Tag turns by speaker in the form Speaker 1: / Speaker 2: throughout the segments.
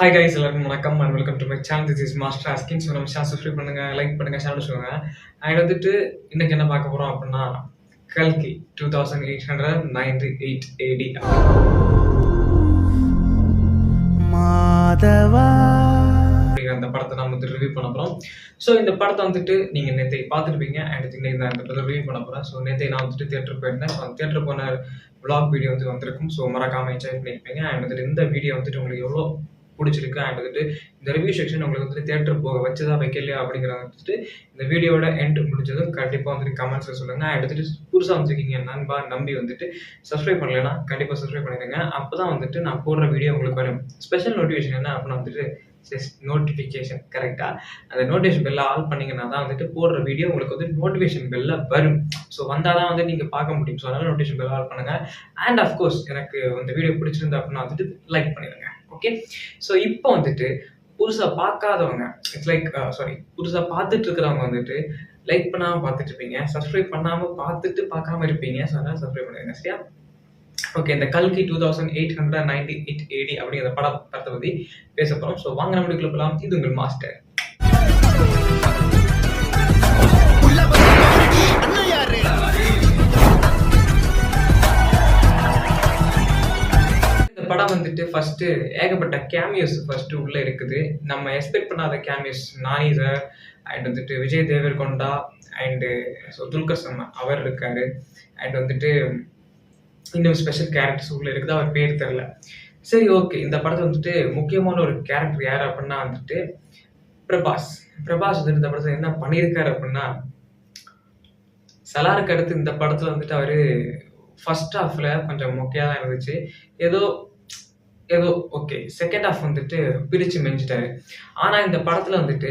Speaker 1: Hi guys, எல்லாருக்கும் வணக்கம் and welcome to my channel. This is master asking. So நம்ம channel subscribe பண்ணுங்க, like பண்ணுங்க, சேனல் சொல்லுங்க. அண்ட் வந்துட்டு இன்னைக்கு என்ன பார்க்க போறோம் அப்படின்னா, கல்கி 2898 AD மாதவா அப்படிங்கிற அந்த படத்தை நம்ம வந்து ரிவ்யூ பண்ண போறோம். ஸோ இந்த படத்தை வந்துட்டு நீங்க நேற்று பார்த்துருப்பீங்க. அண்ட் இன்னைக்கு நான் இந்த படத்தை ரிவ்யூ பண்ண போறேன். ஸோ நேற்று நான் வந்துட்டு தியேட்டர் போயிருந்தேன். ஸோ அந்த தியேட்டர் போன விளாக் வீடியோ வந்து வந்திருக்கும். ஸோ மறக்காம என்ஜாய் பண்ணியிருப்பீங்க. அண்ட் வந்துட்டு இந்த வீடியோ வந்துட்டு உங்களுக்கு எவ்வளோ பிடிச்சிருக்கு அண்ட் வந்துட்டு இந்த ரிவ்யூ செக்ஷன் உங்களுக்கு வந்துட்டு தியேட்டர் போக வச்சதா வைக்கலையா அப்படிங்கிறத வந்துட்டு இந்த வீடியோட எண்ட் முடிஞ்சதும் கண்டிப்பாக வந்துட்டு கமெண்ட்ஸில் சொல்லுங்கள். அண்ட் வந்துட்டு புதுசாக வந்துருக்கீங்க நண்பா நம்பி வந்துட்டு சப்ஸ்கிரைப் பண்ணலைன்னா கண்டிப்பாக சப்ஸ்கிரைப் பண்ணிடுங்க. அப்போ தான் வந்துட்டு நான் போடுற வீடியோ உங்களுக்கு வரும். ஸ்பெஷல் நோட்டிஃபிகேஷன் என்ன அப்படின்னா வந்துட்டு நோட்டிஃபிகேஷன் கரெக்டாக அந்த நோட்டிஃபிகேஷன் பெல்ல ஆல் பண்ணிங்கன்னா தான் வந்துட்டு போடுற வீடியோ உங்களுக்கு வந்து நோட்டிஃபிகேஷன் பெல்ல வரும். ஸோ வந்தால் தான் வந்து நீங்கள் பார்க்க முடியும். ஸோ அதனால் நோட்டிஃபிகேஷன் பெல்ல ஆல் பண்ணுங்கள். அண்ட் அஃப்கோர்ஸ் எனக்கு இந்த வீடியோ பிடிச்சிருந்தா அப்படின்னா வந்துட்டு லைக் பண்ணிடுங்க. ஓகே, ஸோ இப்போ வந்துட்டு புதுசாக பார்க்காதவங்க புதுசாக பார்த்துட்டு இருக்கிறவங்க வந்துட்டு லைக் பண்ணாமல் பார்த்துட்டு இருப்பீங்க, சப்ஸ்கிரைப் பண்ணாமல் பார்த்துட்டு பார்க்காம இருப்பீங்க. ஸோ அதனால் சப்ஸ்கிரைப் பண்ணிடுங்க சரியா? ஓகே, இந்த கல்கி 2898 AD அப்படிங்கிற படத்தை பற்றி பேச போகிறோம். ஸோ வாங்க நம்ம போகலாம். இது உங்கள் மாஸ்டர். படம் வந்துட்டு ஃபர்ஸ்ட் ஏகப்பட்ட கேமியோஸ் ஃபர்ஸ்ட் உள்ள இருக்குது. நம்ம எக்ஸ்பெக்ட் பண்ணாத கேமியோஸ். நானி சார் அண்ட் வந்துட்டு விஜய் தேவர்கொண்டா அண்டு துல்கர் சல்மான் அவர் இருக்காரு. அண்ட் வந்துட்டு இன்னும் ஸ்பெஷல் கேரக்டர்ஸ் உள்ள இருக்குது. அவர் பேர் தெரில. சரி, ஓகே, இந்த படத்தில் வந்துட்டு முக்கியமான ஒரு கேரக்டர் யார் அப்படின்னா வந்துட்டு பிரபாஸ் வந்துட்டு இந்த படத்தில் என்ன பண்ணியிருக்காரு அப்படின்னா, சலாருக்கு அடுத்து இந்த படத்தில் வந்துட்டு அவர் ஃபர்ஸ்ட் ஹாஃப்ல கொஞ்சம் மொக்கையாக தான் இருந்துச்சு. ஏதோ ஓகே, செகண்ட் ஹாஃப் வந்துட்டு பிரிச்சு மெஞ்சிட்டாரு. ஆனா இந்த படத்துல வந்துட்டு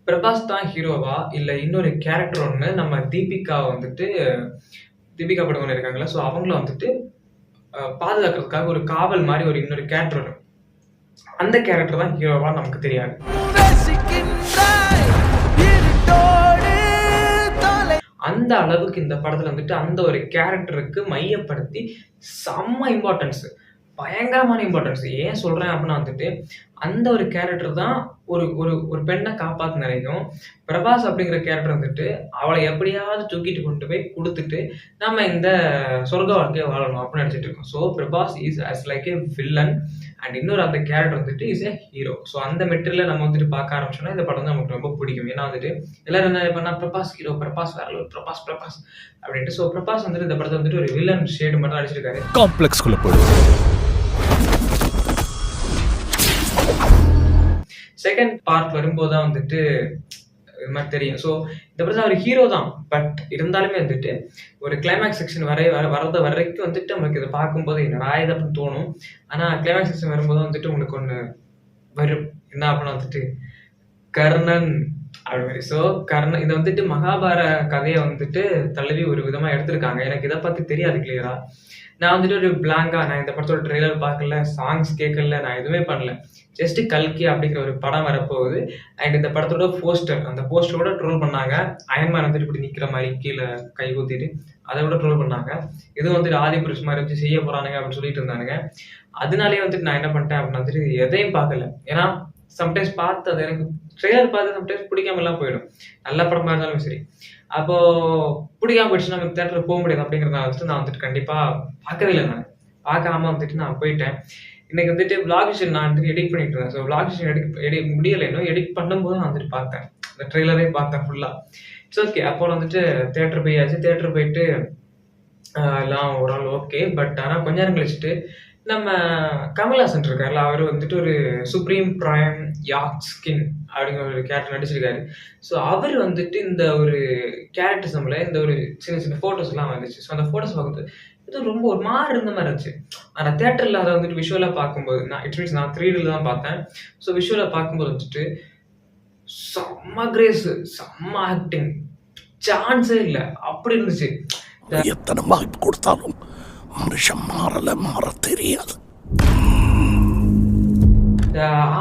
Speaker 1: பிரபாஸ் தான் ஹீரோவா இல்ல இன்னொரு கேரக்டர் ஒன்று நம்ம தீபிகா படுகோன் இருக்காங்களா, ஸோ அவங்கள வந்துட்டு பாதுகாக்கிறதுக்காக ஒரு காவல் மாதிரி ஒரு இன்னொரு கேரக்டர் வரும். அந்த கேரக்டர் தான் ஹீரோவா நமக்கு தெரியாது. அந்த அளவுக்கு இந்த படத்துல வந்துட்டு அந்த ஒரு கேரக்டருக்கு மையப்படுத்தி செம்ம இம்பார்ட்டன்ஸ், பயங்கரமான இம்பார்ட்டன்ஸ். ஏன் சொல்றேன் அப்படின்னா வந்துட்டு அந்த ஒரு கேரக்டர் தான் ஒரு ஒரு பெண்ணை காப்பாத்து நினைக்கும். பிரபாஸ் அப்படிங்கிற கேரக்டர் வந்துட்டு அவளை எப்படியாவது தூக்கிட்டு கொண்டு போய் கொடுத்துட்டு நம்ம இந்த சொர்க்க வாழ்க்கையை வாழணும் அப்படின்னு நினைச்சிட்டு இருக்கோம். So Prabhas is as like a villain and இன்னொரு அந்த கேரக்டர் வந்துட்டு இஸ் ஏ ஹீரோ. ஸோ அந்த மெட்டீரியல நம்ம வந்துட்டு பார்க்க ஆரம்பிச்சோம்னா இந்த படம் வந்து நமக்கு ரொம்ப பிடிக்கும். ஏன்னா வந்துட்டு எல்லாரும் என்ன பண்ணா பிரபாஸ் ஹீரோ, பிரபாஸ் வேற பிரபாஸ் அப்படின்ட்டு. ஸோ பிரபாஸ் வந்துட்டு இந்த படத்தை வந்துட்டு ஒரு வில்லன் ஷேடு மட்டும் அடிச்சிருக்காரு.
Speaker 2: காம்ப்ளெக்ஸ் குள்ள போயிடும்.
Speaker 1: செகண்ட் பார்ட் வரும்போது தான் வந்துட்டு இது மாதிரி தெரியும். ஸோ இந்த படத்தில் அவர் ஹீரோ தான், பட் இருந்தாலுமே வந்துட்டு ஒரு கிளைமேக்ஸ் செக்ஷன் வரது வரைக்கும் வந்துட்டு நமக்கு இதை பார்க்கும்போது என்னடா இது அப்படின்னு தோணும். ஆனால் கிளைமேக்ஸ் செக்ஷன் வரும்போது வந்துட்டு உங்களுக்கு ஒன்று வரும். என்ன அப்படின்னா வந்துட்டு கர்ணன் அப்படி. ஸோ கர்ணன் இதை வந்துட்டு மகாபாரத கதையை வந்துட்டு தழுவி ஒரு விதமாக எடுத்திருக்காங்க. எனக்கு இதை பற்றி தெரியாது கிளியரா. நான் வந்துட்டு ஒரு பிளாங்கா, நான் இந்த படத்தோட ட்ரெய்லர் பார்க்கல, சாங்ஸ் கேட்கல, நான் எதுவுமே பண்ணல. ஜஸ்ட் கல்கி அப்படிங்கிற ஒரு படம் வரப்போகுது. அண்ட் இந்த படத்தோட போஸ்டர், அந்த போஸ்டரோட ட்ரோல் பண்ணாங்க. அயன்மேன் வந்துட்டு இப்படி நிற்கிற மாதிரி கீழே கை ஊத்திட்டு அதை விட ட்ரோல் பண்ணாங்க. இது வந்துட்டு ஆதி புருஷ் மாதிரி வச்சு செய்ய போறானுங்க அப்படின்னு சொல்லிட்டு இருந்தானுங்க. அதனாலேயே வந்துட்டு நான் என்ன பண்ணிட்டேன் அப்படின்னா வந்துட்டு எதையும் பார்க்கல. ஏன்னா சம்டைம்ஸ் பார்த்து அது எனக்கு ட்ரெய்லர் பார்த்து சம்டைம்ஸ் பிடிக்காம எல்லாம் போயிடும், நல்ல படமா இருந்தாலும் சரி. அப்போ பிடிக்காம போயிடுச்சு, நம்ம தேட்டருக்கு போக முடியாது அப்படிங்கிறத வந்துட்டு நான் வந்துட்டு கண்டிப்பா பார்க்கவே இல்லை. நான் பார்க்காம வந்துட்டு நான் போயிட்டேன். இன்னைக்கு வந்துட்டு விளாக் செஷன் நான் வந்துட்டு எடிட் பண்ணிட்டு இருந்தேன். ஸோ விளாக் செஷன் முடியலை, இன்னும் எடிட் பண்ணும்போது நான் வந்துட்டு பார்த்தேன், இந்த ட்ரெய்லரே பார்த்தேன் ஃபுல்லா. It's okay. அப்போ வந்துட்டு தேட்டர் போயாச்சு. தேட்டர் போயிட்டு எல்லாம் ஒரு ஆள் ஓகே. பட் ஆனால் கொஞ்ச நேரம் கழிச்சுட்டு நம்ம கமல்ஹாசன் இருக்காருல்ல, அவர் வந்துட்டு ஒரு சுப்ரீம் பிரைம் யாக் ஸ்கின் அப்படிங்கிற ஒரு கேரக்டர் நடிச்சிருக்காரு. ஸோ அவர் வந்துட்டு இந்த ஒரு கேரக்டரிசம்ல இந்த ஒரு சின்ன சின்ன ஃபோட்டோஸ் எல்லாம் வந்துச்சு. ஸோ அந்த ஃபோட்டோஸ் பார்க்குறது இது ரொம்ப ஒரு மாதிரி இருந்த மாதிரி இருந்துச்சு. ஆனால் தேட்டரில் அதை வந்துட்டு விஷுவலாக பார்க்கும்போது நான் 3D தான் பார்த்தேன். ஸோ விஷுவலாக பார்க்கும்போது வந்துட்டு செம்ம கிரேஸ், செம்ம ஆக்டிங், சான்ஸே இல்லை அப்படி இருந்துச்சு.
Speaker 2: எத்தனை வாய்ப்பு கொடுத்தாலும் மனுஷன் மாற தெரியாது.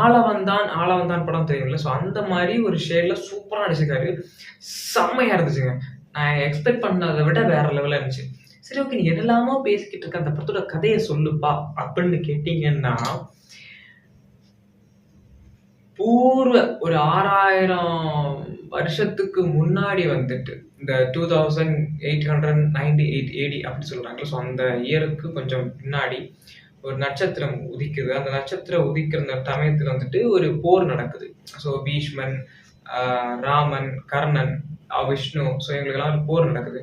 Speaker 1: ஆளவந்தான் படம் தெரியும்ல, ஸோ அந்த மாதிரி ஒரு ஷேட்ல சூப்பராக நடிச்சிருக்காரு. செம்மையா இருந்துச்சுங்க. நான் எக்ஸ்பெக்ட் பண்ணதை விட வேற லெவலில் இருந்துச்சு. சரி, ஓகே, நீ என்னெல்லாமோ பேசிக்கிட்டு இருக்க, அந்த படத்தோட கதையை சொல்லுப்பா அப்படின்னு கேட்டீங்கன்னா, பூர்வ ஒரு 6000 வருஷத்துக்கு முன்னாடி வந்துட்டு இந்த 2898 ஏடி அப்படின்னு சொல்றாங்கல்ல. ஸோ அந்த இயருக்கு கொஞ்சம் பின்னாடி ஒரு நட்சத்திரம் உதிக்குது. அந்த நட்சத்திரம் உதிக்கிற அந்த சமயத்துல வந்துட்டு ஒரு போர் நடக்குது. ஸோ பீஷ்மன், ராமன், கர்ணன், விஷ்ணு, ஸோ இவங்களுக்கெல்லாம் ஒரு போர் நடக்குது.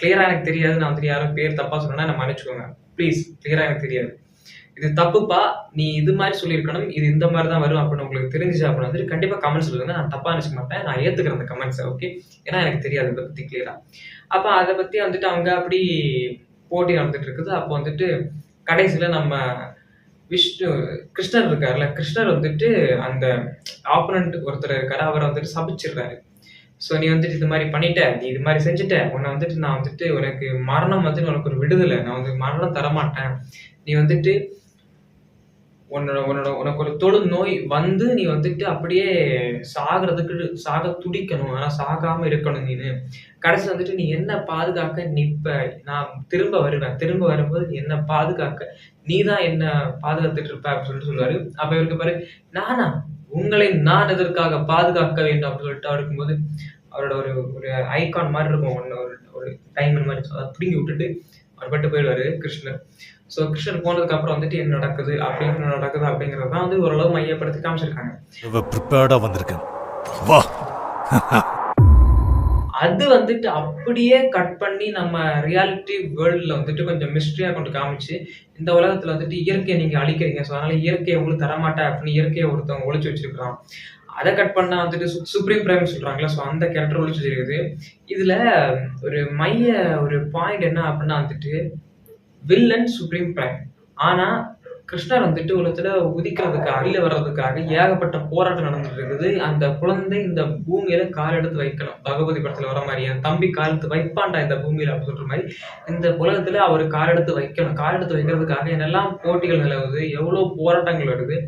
Speaker 1: கிளியரா எனக்கு தெரியாது. நான் வந்துட்டு யாரும் பேர் தப்பா சொன்னா என்ன மன்னிச்சுக்கோங்க ப்ளீஸ். கிளியரா எனக்கு தெரியாது. இது தப்புப்பா, நீ இது மாதிரி சொல்லியிருக்கணும், இது இந்த மாதிரி தான் வரும் அப்படின்னு உங்களுக்கு தெரிஞ்சுச்சு அப்படின்னு வந்துட்டு கண்டிப்பா கமெண்ட் சொல்லுங்க. நான் தப்பா நினைச்சுக்க மாட்டேன், நான் ஏத்துக்கிறேன் அந்த கமெண்ட்ஸை. ஓகே, ஏன்னா எனக்கு தெரியாது இதை பத்தி கிளியரா. அப்ப அதை பத்தி வந்துட்டு அவங்க அப்படி போட்டி நடந்துட்டு இருக்குது. அப்போ வந்துட்டு கடைசியில நம்ம விஷ்ணு கிருஷ்ணர் இருக்காருல்ல, கிருஷ்ணர் வந்துட்டு அந்த ஆப்பனண்ட் ஒருத்தர் இருக்காரு, அவரை வந்துட்டு சபிச்சிடுறாரு. ஸோ நீ வந்துட்டு இது மாதிரி பண்ணிட்ட, நீ இது மாதிரி செஞ்சுட்ட, உன்னை வந்துட்டு நான் வந்துட்டு உனக்கு மரணம் வந்துட்டு உனக்கு ஒரு விடுதலை, நான் வந்து மரணம் தரமாட்டேன், நீ வந்துட்டு உனக்கு ஒரு தொழு நோய் வந்து நீ வந்துட்டு அப்படியே சாக துடிக்கணும், ஆனா சாகாம இருக்கணும். நீனு கடைசி வந்துட்டு நீ என்ன பாதுகாக்க நிப்ப, நான் திரும்ப வருவேன், திரும்ப வரும்போது நீ என்ன பாதுகாக்க, நீதான் என்ன பாதுகாத்துட்டு இருப்ப அப்படின்னு சொல்லுவாரு. அப்ப இவருக்கு பாரு, நானா உங்களை நான் எதற்காக பாதுகாக்க வேண்டும் அப்படின்னு சொல்லிட்டு இருக்கும்போது அவரோட ஒரு ஒரு ஐகான் மாதிரி இருக்கும், ஒரு டைமண்ட் மாதிரி, அதை பிடுங்கி விட்டுட்டு அவர் பட்டு போயிடுவாரு கிருஷ்ணர். ஸோ கிருஷ்ணர் போனதுக்கு அப்புறம் வந்துட்டு என்ன நடக்குது அப்படிங்கிறது தான் வந்து ஓரளவு மையப்படுத்தி காமிச்சிருக்காங்க. அது வந்துட்டு அப்படியே கட் பண்ணி நம்ம ரியாலிட்டி வேர்ல்டுல வந்துட்டு கொஞ்சம் மிஸ்ட்ரியா கொண்டு காமிச்சு, இந்த உலகத்துல வந்துட்டு இயற்கையை நீங்க அழிக்கிறீங்க, ஸோ அதனால இயற்கையை உங்களுக்கு தரமாட்டேன் அப்படின்னு இயற்கையை ஒருத்தவங்க ஒழிச்சு வச்சிருக்கான். அதை கட் பண்ணா வந்துட்டு சுப்ரீம் பிரைம் சொல்றாங்களா, ஸோ அந்த கேரக்டர் ஒழிச்சு வச்சிருக்குது. இதுல ஒரு பாயிண்ட் என்ன அப்படின்னா வந்துட்டு வில்லன் சுப்ரீம் பிரைம். ஆனா கிருஷ்ணர் வந்துட்டு உலகத்துல உதிக்கிறதுக்காக வெளியில வர்றதுக்காக ஏகப்பட்ட போராட்டம் நடந்துட்டு இருக்குது. அந்த குழந்தை இந்த பூமியில கால் எடுத்து வைக்கணும், பகவதி படத்துல வர மாதிரி என் தம்பி கால் எடுத்து வைப்பான்டா இந்த பூமியில அப்படின்னு சொல்ற மாதிரி இந்த உலகத்துல அவர் கால் எடுத்து வைக்கணும். கால் எடுத்து வைக்கிறதுக்காக என்னெல்லாம் போட்டிகள் நிலவுது, எவ்வளவு போராட்டங்கள் வருது,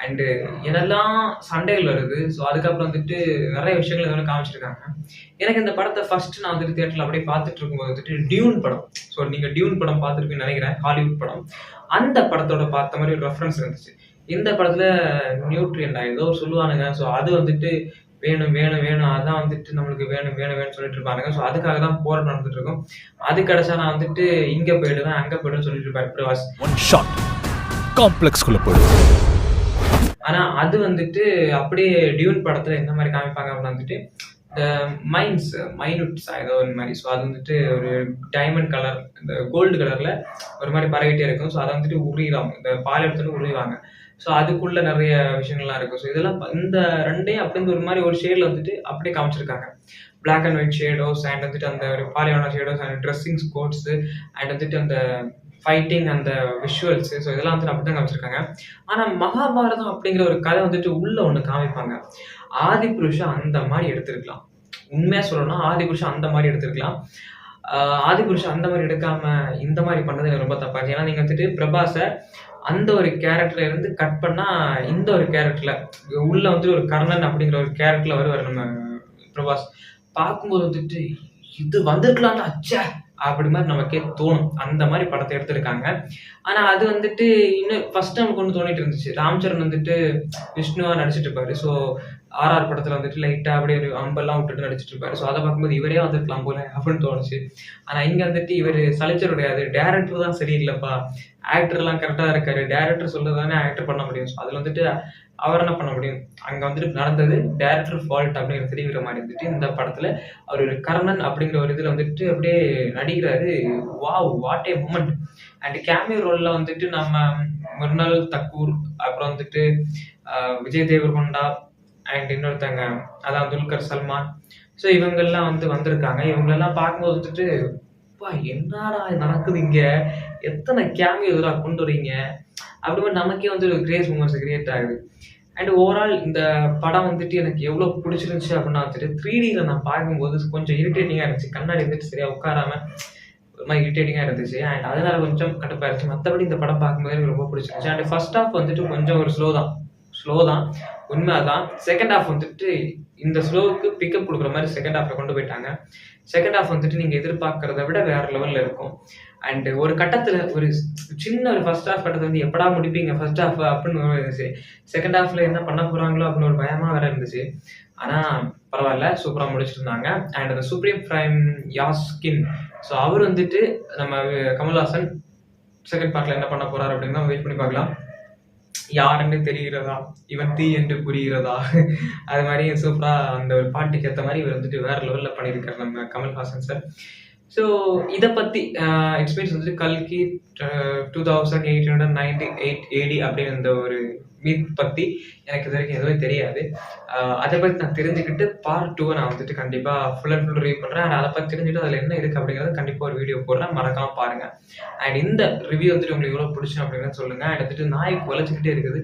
Speaker 1: அண்ட் என்னெல்லாம் சண்டைகள் வருது. ஸோ அதுக்கப்புறம் வந்துட்டு நிறைய விஷயங்கள் இதெல்லாம் காமிச்சிருக்காங்க. எனக்கு இந்த படத்தை ஃபர்ஸ்ட் நான் வந்துட்டு தியேட்டர்ல அப்படியே பார்த்துட்டு இருக்கும்போது வந்துட்டு டியூன் படம், ஸோ நீங்க டியூன் படம் பார்த்துருப்பீங்கன்னு நினைக்கிறேன், ஹாலிவுட் படம், அந்த படத்தோட பார்த்த மாதிரி ஒரு ரெஃபரன்ஸ் இருந்துச்சு. இந்த படத்துல நியூட்ரியன் ஏதோ சொல்லுவானுங்க, ஸோ அது வந்துட்டு வேணும் வேணும் வேணும், அதான் வந்துட்டு நம்மளுக்கு வேணும் வேணும் வேணும்னு சொல்லிட்டு இருப்பாங்க. ஸோ அதுக்காக தான் போராட்டம் நடந்துட்டு இருக்கும். அது கிடைச்சா நான் வந்துட்டு இங்க போயிடுவேன் அங்க போயிடுவேன் சொல்லிட்டு இருப்பாரு பிரபாஸ்.
Speaker 2: ஒன் ஷாட் காம்ப்ளெக்ஸ்குள்ள போயிடுவேன்.
Speaker 1: ஆனா அது வந்துட்டு அப்படியே டியூன் படத்துல என்ன மாதிரி காமிப்பாங்க அப்படின்னு வந்துட்டு இந்த மைனூட்ஸ் ஏதோ ஒரு மாதிரி, ஸோ அது வந்துட்டு ஒரு டைமண்ட் கலர், இந்த கோல்டு கலர்ல ஒரு மாதிரி பரவிட்டே இருக்கும். ஸோ அதை வந்துட்டு உரிவாங்க, இந்த பால் எடுத்துட்டு உரிவாங்க. ஸோ அதுக்குள்ள நிறைய விஷயங்கள்லாம் இருக்கும். ஸோ இதெல்லாம் இந்த ரெண்டையும் அப்படி ஒரு மாதிரி ஒரு ஷேட்ல வந்துட்டு அப்படியே காமிச்சிருக்காங்க. Black and white shadows and வந்துட்டு அந்த ஒரு பாலியான shadows and dressing coats and வந்துட்டு அந்த ஃபைட்டிங் அந்த விஷுவல்ஸ், ஸோ இதெல்லாம் வந்துட்டு அப்படிதான் காமிச்சிருக்காங்க. ஆனா மகாபாரதம் அப்படிங்கிற ஒரு கதை வந்துட்டு உள்ள ஒண்ணு காமிப்பாங்க. ஆதிபுருஷா அந்த மாதிரி எடுத்திருக்கலாம். உண்மையா சொல்லணும்னா ஆதிபுருஷா அந்த மாதிரி எடுத்திருக்கலாம். ஆதிபுருஷா அந்த மாதிரி எடுக்காம இந்த மாதிரி பண்ணது எனக்கு ரொம்ப தப்பாச்சு. ஏன்னா நீங்க வந்துட்டு பிரபாஸ அந்த ஒரு கேரக்டர்ல இருந்து கட் பண்ணா இந்த ஒரு கேரக்டர்ல உள்ள வந்துட்டு ஒரு கர்ணன் அப்படிங்கிற ஒரு கேரக்டர்ல வருவார் நம்ம பிரபாஸ். பார்க்கும்போது வந்துட்டு இது வந்திருக்கலாம்டா அச்சா அப்படி மாதிரி நமக்கே தோணும். அந்த மாதிரி படத்தை எடுத்திருக்காங்க. ஆனா அது வந்துட்டு இன்னும் ஃபர்ஸ்ட் டைம் கொண்டு தோணிட்டு இருந்துச்சு. ராம்சரண் வந்துட்டு விஷ்ணுவா நடிச்சிட்டு இருப்பாரு. ஸோ ஆர்ஆர் படத்துல வந்துட்டு லைட்டா அப்படியே ஒரு அம்பெல்லாம் விட்டுட்டு நடிச்சிட்டு இருப்பாரு. ஸோ அதை பார்க்கும்போது இவரே வந்துருக்கலாம் போல அப்படின்னு தோணுச்சு. ஆனா இங்க வந்துட்டு இவர் சலிச்சர் கிடையாது, டேரக்டர் தான் சரியில்லைப்பா, ஆக்டர் எல்லாம் கரெக்டா இருக்காரு, டேரக்டர் சொல்றதானே ஆக்டர் பண்ண முடியும். ஸோ அதுல வந்துட்டு அவர் என்ன பண்ண முடியும், அங்க வந்துட்டு நடந்தது டேரக்டர் ஃபால்ட் அப்படிங்கிற தெரிவிக்கிற மாதிரி வந்துட்டு இந்த படத்துல அவர் ஒரு கர்ணன் அப்படிங்கிற ஒரு இதுல வந்துட்டு அப்படியே நடிக்கிறாரு. Wow, what a moment. And cameo ரோல்ல வந்துட்டு நம்ம மிர்னல் தக்கூர், அப்புறம் வந்துட்டு விஜய் தேவர்கொண்டா அண்ட் இன்னொருத்தங்க அதான் துல்கர் சல்மான், ஸோ இவங்கெல்லாம் வந்திருக்காங்க. இவங்களெல்லாம் பார்க்கும்போது வந்துட்டு என்னடா நடக்குது இங்க, எத்தனை கேமியோ இதெல்லாம் கொண்டு வரீங்க அப்படி நமக்கே வந்து ஒரு கிரேஸ் மூமெண்ட்ஸ் கிரியேட் ஆகுது. அண்ட் ஓவரால் இந்த படம் வந்துட்டு எனக்கு எவ்வளோ பிடிச்சிருந்துச்சு அப்படின்னா வந்துட்டு 3Dல நான் பார்க்கும்போது கொஞ்சம் இரிட்டேட்டிங்காக இருந்துச்சு. கண்ணாடி வந்துட்டு சரியா உட்காராம ஒரு மாதிரி இரிட்டேட்டிங்காக இருந்துச்சு. அண்ட் அதனால கொஞ்சம் கடுப்பாயிருச்சு. மற்றபடி இந்த படம் பார்க்கும்போது எனக்கு ரொம்ப பிடிச்சிருந்துச்சு. அண்ட் ஃபர்ஸ்ட் ஹாஃப் வந்துட்டு கொஞ்சம் ஒரு ஸ்லோ தான். உண்மை அதான். செகண்ட் ஹாஃப் வந்துட்டு இந்த ஸ்லோவுக்கு பிக்கப் குடுக்குற மாரி செகண்ட் ஹாஃப்ல கொண்டு போயிட்டாங்க. செகண்ட் ஹாஃப் வந்துட்டு நீங்க எதிர்பார்க்கிறத விட வேற லெவல்ல இருக்கும். அண்ட் ஒரு கட்டத்துல ஒரு சின்ன ஒரு ஃபர்ஸ்ட் ஹாஃப் கட்டத்துல வந்து எப்படா முடிப்பீங்க ஃபர்ஸ்ட் ஹாஃப் அப்படின்னு இருந்துச்சு. செகண்ட் ஹாஃப்ல என்ன பண்ண போறாங்களோ அப்படின்னு ஒரு பயமா வேற இருந்துச்சு. ஆனா பரவாயில்ல, சூப்பரா முடிச்சிருந்தாங்க. அண்ட் அந்த சுப்ரீம் பிரைம் யாஸ்கின், ஸோ அவர் வந்துட்டு நம்ம கமல்ஹாசன் செகண்ட் பார்ட்ல என்ன பண்ண போறாரு அப்படின்னு தான் வெயிட் பண்ணி பார்க்கலாம். யாருன்னு தெரிகிறதா, இவன் தீ என்று புரிகிறதா, அது மாதிரி சூப்பரா அந்த ஒரு பாட்டுக்கு ஏற்ற மாதிரி இவர் வந்துட்டு வேற லெவல்ல பண்ணியிருக்காரு நம்ம கமல்ஹாசன் சார். ஸோ இதை பத்தி இட்ஸ் மீன்ஸ் வந்துட்டு கல்கி 2898 AD அப்படின்னு இந்த ஒரு மீட் பத்தி எனக்கு இது வரைக்கும் எதுவுமே தெரியாது. அதை பத்தி நான் தெரிஞ்சுக்கிட்டு பார்ட் 2 நான் வந்துட்டு கண்டிப்பா ஃபுல் அண்ட் ஃபுல் ரிவ்யூ பண்றேன். அண்ட் அதை பத்தி தெரிஞ்சுட்டு அதுல என்ன இருக்கு அப்படிங்கறது கண்டிப்பா ஒரு வீடியோ போடுறேன், மறக்காம பாருங்க. அண்ட் இந்த ரிவ்யூ வந்துட்டு உங்களுக்கு எவ்வளவு பிடிச்சு அப்படிங்கறது சொல்லுங்க. அண்ட் வந்துட்டு நாய் குலைச்சிக்கிட்டே இருக்குது,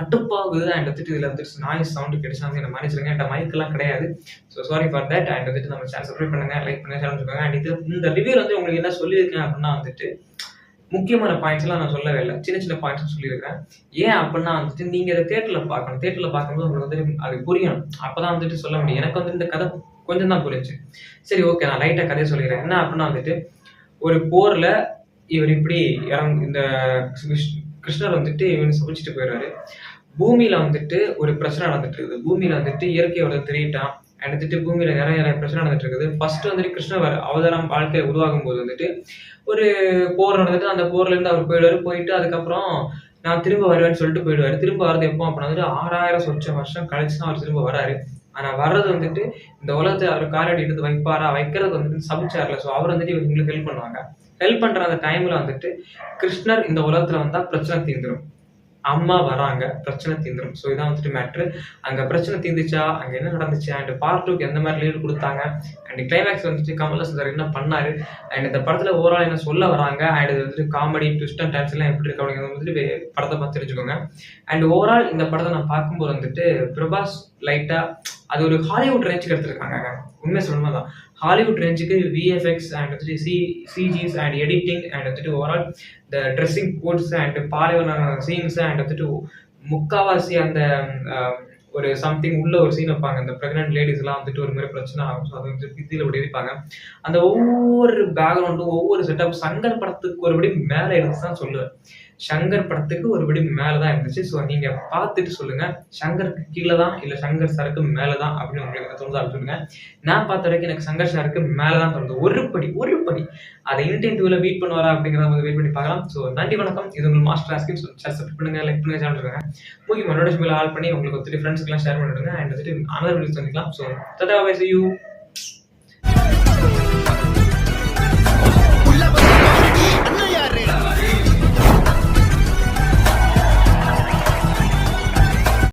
Speaker 1: கட்டுப்பாகுது. அண்ட் வந்துட்டு இதுல வந்துட்டு நாய் சவுண்ட் கிடைச்சா வந்து என்ன மன்னிச்சிருங்க, என்கிட்ட மைக் எல்லாம் கிடையாது. So sorry for that. And வந்துட்டு நம்ம சேனல் சப்ஸ்கிரைப் பண்ணுங்க, லைக் பண்ணுங்க, ஷேர் பண்ணுங்க. அண்ட் இது இந்த ரிவ்யூ வந்து உங்களுக்கு என்ன சொல்லியிருக்கேன் அப்படின்னா வந்துட்டு முக்கியமான பாயிண்ட்ஸ் எல்லாம் நான் சொல்லவே இல்லை, சின்ன சின்ன பாயிண்ட்ஸ் சொல்லியிருக்கேன். ஏன் அப்படின்னா வந்துட்டு நீங்க இதை தேட்டர்ல பார்க்கணும். தேட்டர்ல பார்க்கும்போது உங்களுக்கு வந்துட்டு அது புரியணும், அப்பதான் வந்துட்டு சொல்ல முடியும். எனக்கு வந்து இந்த கதை கொஞ்சம் தான் புரிஞ்சு. சரி ஓகே, நான் லைட்டா கதையை சொல்லிடுறேன். என்ன அப்படின்னா வந்துட்டு ஒரு போர்ல இவர் இப்படி இந்த கிருஷ்ணர் வந்துட்டு இவன் சமைச்சிட்டு போயிடுறாரு. பூமியில வந்துட்டு ஒரு பிரச்சனை நடந்துட்டு இருக்குது. பூமியில வந்துட்டு இயற்கையோட திரியிட்டான். வந்துட்டு பூமியில நிறைய பிரச்சனை நடந்துட்டு இருக்குது. ஃபர்ஸ்ட் வந்துட்டு கிருஷ்ணர் அவதாரம் வாழ்க்கை உருவாகும் போது வந்துட்டு ஒரு போர் நடந்துட்டு அந்த போர்ல இருந்து அவர் போயிடுவாரு. போயிட்டு அதுக்கப்புறம் நான் திரும்ப வருவேன்னு சொல்லிட்டு போயிடுவாரு. திரும்ப வர்றது எப்போ அப்படின்னா வந்துட்டு 6000 சொச்ச வருஷம் கழிச்சு தான் அவர் திரும்ப வராரு. ஆனா வர்றது வந்துட்டு இந்த உலகத்தை அவர் காலடி எடுத்து வைக்கிறது வந்துட்டு சபிச்சார்ல. ஸோ அவர் வந்துட்டு இவங்களுக்கு ஹெல்ப் பண்ணுவாங்க. ஹெல்ப் பண்ற அந்த டைம்ல வந்துட்டு கிருஷ்ணர் இந்த உலகத்துல வந்தா பிரச்சனை தீர்ந்துடும். அம்மா வராங்க, பிரச்சனை தீந்துரும். ஸோ இதான் வந்துட்டு மேட்ரு. அங்க பிரச்சனை தீர்ந்துச்சா, அங்க என்ன நடந்துச்சு, அண்ட் பார்ட் 2க்கு எந்த மாதிரி லீடு கொடுத்தாங்க, அண்ட் கிளைமேக்ஸ் வந்துட்டு கமல்ஹாசன் சார் என்ன பண்ணாரு, அண்ட் இந்த படத்துல ஓவரால் என்ன சொல்ல வராங்க, அண்ட் இது வந்துட்டு காமெடி ட்விஸ்ட் அண்ட் டான்ஸ் எல்லாம் எப்படி இருக்கு அப்படிங்கிறது வந்துட்டு படத்தை பார்த்து தெரிஞ்சுக்கோங்க. அண்ட் ஓவரால் இந்த படத்தை நான் பார்க்கும்போது வந்துட்டு பிரபாஸ் லைட்டா அது ஒரு ஹாலிவுட் ரேஞ்சுக்கு எடுத்திருக்காங்க. உண்மை சொல்லணுமா தான், ஹாலிவுட் ரேஞ்சுக்கு விஎஃப்எக்ஸ் அண்ட் வந்துட்டு சிஜிஸ் அண்ட் எடிட்டிங் அண்ட் வந்துட்டு ஓவரால் இந்த ட்ரெஸ்ஸிங் கோட்ஸ் அண்ட் பாலைவன சீன்ஸ் அண்ட் வந்துட்டு முக்காவாசி அந்த ஒரு சம்திங் உள்ள ஒரு சீன் வைப்பாங்க. இந்த பிரெக்னென்ட் லேடிஸ் எல்லாம் வந்துட்டு ஒரு மாதிரி பிரச்சனை ஆகும். ஸோ அதை வந்து பித்தியில் இப்படி இருப்பாங்க. அந்த ஒவ்வொரு பேக்ரவுண்டும் ஒவ்வொரு செட்டப் சங்கர் படத்துக்கு ஒருபடி மேலே இருந்துச்சு தான் சொல்லுவேன். சங்கர் படத்துக்கு ஒருபடி மேலதான் இருந்துச்சு. ஸோ நீங்க பார்த்துட்டு சொல்லுங்க, சங்கருக்கு கீழே தான் இல்ல சங்கர் சாருக்கு மேலதான் அப்படின்னு உங்களுக்கு தோணுதா சொல்லுங்க. நான் பார்த்த வரைக்கும் எனக்கு சங்கர் சாருக்கு மேலதான் தோணுது. ஒரு படி அதை இன்டென்டிவ்ல பீட் பண்ணுவாரா அப்படிங்கிறத வந்து வெயிட் பண்ணி பார்க்கலாம். ஸோ நன்றி, வணக்கம். இது உங்களுக்கு மாஸ்டர் ஆஸ்கின். சப்ஸ்கிரைப் பண்ணுங்க, லைக் பண்ணுங்க, சேனல் பண்ணுங்க. முக்கியமாக நோட்டிஃபிகேஷன் ஆல் பண்ணி உங்களுக்கு வந்துட்டு ஃப்ரெண்ட்ஸ்க்கு எல்லாம் ஷேர் பண்ணிடுங்க. அண்ட் வந்துட்டு அனதர் வீடியோஸ் வந்துக்கலாம். So that you